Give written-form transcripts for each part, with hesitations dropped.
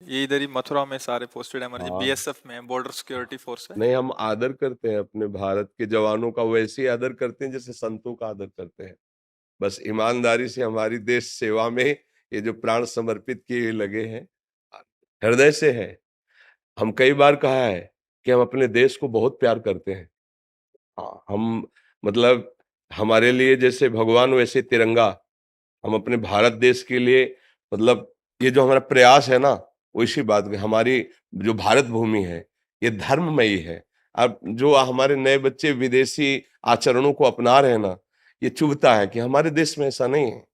ये इधर ही मथुरा में सारे पोस्टेड है हमारे जी, हाँ। बीएसएफ में, बॉर्डर सिक्योरिटी फोर्स है। नहीं, हम आदर करते हैं अपने भारत के जवानों का, वैसे ही आदर करते हैं जैसे संतों का आदर करते हैं। बस ईमानदारी से हमारी देश सेवा में ये जो प्राण समर्पित किए लगे हैं, हृदय से है। हम कई बार कहा है कि हम अपने देश को बहुत प्यार करते हैं। हाँ, हम मतलब हमारे लिए जैसे भगवान वैसे तिरंगा, हम अपने भारत देश के लिए मतलब ये जो हमारा प्रयास है ना, वो इसी बात की हमारी जो भारत भूमि है, ये धर्ममयी है। अब जो हमारे नए बच्चे विदेशी आचरणों को अपना रहे हैं ना, ये चुभता है कि हमारे देश में ऐसा नहीं है।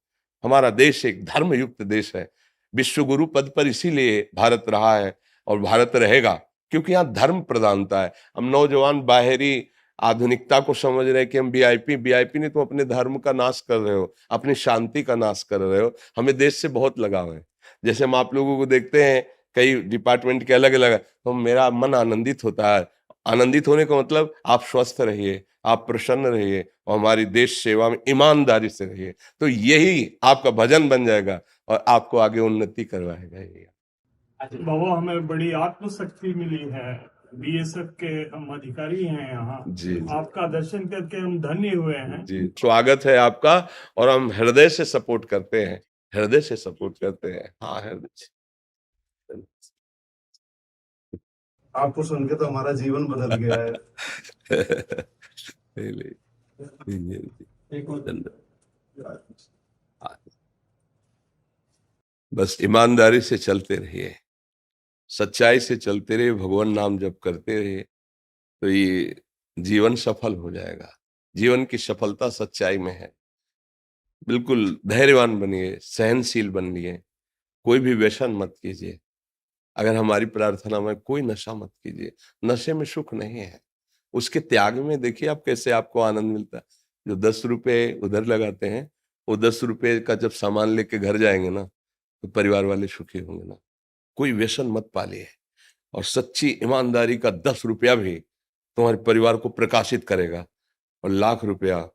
हमारा देश एक धर्मयुक्त देश है। विश्व गुरु पद पर इसीलिए भारत रहा है और भारत रहेगा, क्योंकि यहाँ धर्म प्रधानता है। हम नौजवान बाहरी आधुनिकता को समझ रहे हैं कि हम वीआईपी वीआईपी नहीं, तुम अपने धर्म का नाश कर रहे हो, अपनी शांति का नाश कर रहे हो। हमें देश से बहुत लगाव है। जैसे हम आप लोगों को देखते हैं, कई डिपार्टमेंट के अलग अलग है, तो मेरा मन आनंदित होता है। आनंदित होने का मतलब आप स्वस्थ रहिए, आप प्रसन्न रहिए और हमारी देश सेवा में ईमानदारी से रहिए, तो यही आपका भजन बन जाएगा और आपको आगे उन्नति करवाएगा ये। बाबा, हमें बड़ी आत्मशक्ति मिली है। बीएसएफ के हम अधिकारी हैं यहाँ। जी जी आपका दर्शन करके हम धन्य हुए हैं। जी, स्वागत है आपका। और हम हृदय से सपोर्ट करते हैं, हृदय से सपोर्ट करते हैं। हाँ, हृदय से। आपको सुन के तो हमारा जीवन बदल गया है। बस ईमानदारी से चलते रहिए, सच्चाई से चलते रहिए, भगवान नाम जप करते रहिए, तो ये जीवन सफल हो जाएगा। जीवन की सफलता सच्चाई में है। बिल्कुल धैर्यवान बनिए, सहनशील बनिए, कोई भी व्यसन मत कीजिए। अगर हमारी प्रार्थना में कोई नशा मत कीजिए, नशे में सुख नहीं है। उसके त्याग में देखिए आप कैसे आपको आनंद मिलता है। जो 10 रुपए उधर लगाते हैं, वो 10 रुपए का जब सामान लेके घर जाएंगे ना, तो परिवार वाले सुखी होंगे ना। कोई व्यसन मत पालिए, और सच्ची ईमानदारी का 10 रुपया भी तुम्हारे परिवार को प्रकाशित करेगा, और लाख रुपया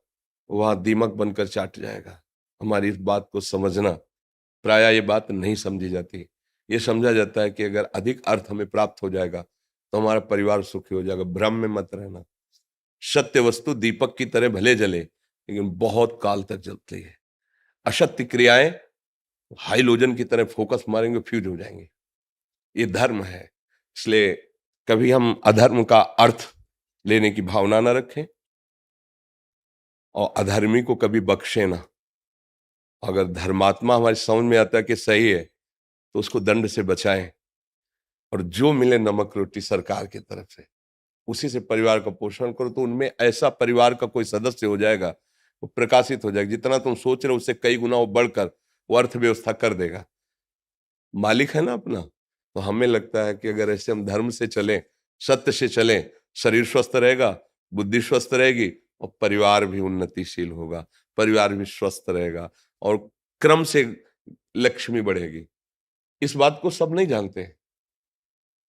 वहां दीमक बनकर चाट जाएगा। हमारी इस बात को समझना, प्रायः ये बात नहीं समझी जाती। ये समझा जाता है कि अगर अधिक अर्थ हमें प्राप्त हो जाएगा तो हमारा परिवार सुखी हो जाएगा। भ्रम में मत रहना। सत्य वस्तु दीपक की तरह भले जले, लेकिन बहुत काल तक जलती है। असत्य क्रियाएं हाइलोजन की तरह फोकस मारेंगे, फ्यूज हो जाएंगे। ये धर्म है। इसलिए कभी हम अधर्म का अर्थ लेने की भावना ना रखें, और अधर्मी को कभी बख्शे ना। अगर धर्मात्मा हमारी समझ में आता है कि सही है, तो उसको दंड से बचाएं, और जो मिले नमक रोटी सरकार की तरफ से, उसी से परिवार का पोषण करो, तो उनमें ऐसा परिवार का कोई सदस्य हो जाएगा, वो प्रकाशित हो जाएगा। जितना तुम सोच रहे हो उससे कई गुना वो बढ़कर वो अर्थव्यवस्था कर देगा। मालिक है ना अपना। तो हमें लगता है कि अगर ऐसे हम धर्म से चलें, सत्य से चलें, शरीर स्वस्थ रहेगा, बुद्धि स्वस्थ रहेगी, और परिवार भी उन्नतिशील होगा, परिवार भी स्वस्थ रहेगा, और क्रम से लक्ष्मी बढ़ेगी। इस बात को सब नहीं जानते हैं।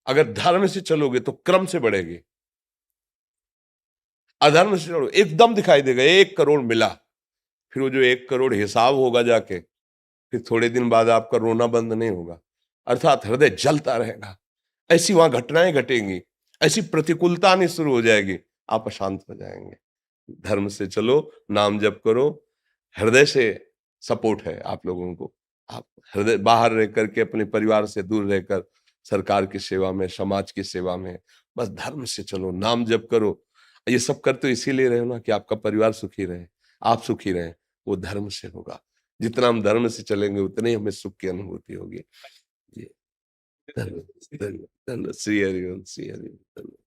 अगर धर्म से चलोगे तो क्रम से बढ़ेगी, अधर्म से चलो एकदम दिखाई देगा 1 करोड़ मिला, फिर वो जो 1 करोड़ हिसाब होगा जाके, फिर थोड़े दिन बाद आपका रोना बंद नहीं होगा, अर्थात हृदय जलता रहेगा। ऐसी वहां घटनाएं घटेंगी, ऐसी प्रतिकूलता आनी शुरू हो जाएगी, आप अशांत हो जाएंगे। धर्म से चलो, नाम जप करो, हृदय से सपोर्ट है आप लोगों को। आप हृदय बाहर रह करके, अपने परिवार से दूर रहकर सरकार की सेवा में, समाज की सेवा में, बस धर्म से चलो, नाम जप करो। ये सब करते तो इसीलिए रहे ना कि आपका परिवार सुखी रहे, आप सुखी रहे। वो धर्म से होगा। जितना हम धर्म से चलेंगे उतनी हमें सुख की अनुभूति होगी। जी, धन्यवाद, धन्यवाद, धन्यवाद। श्री हरिओम, श्री हरिओम, धन्यवाद।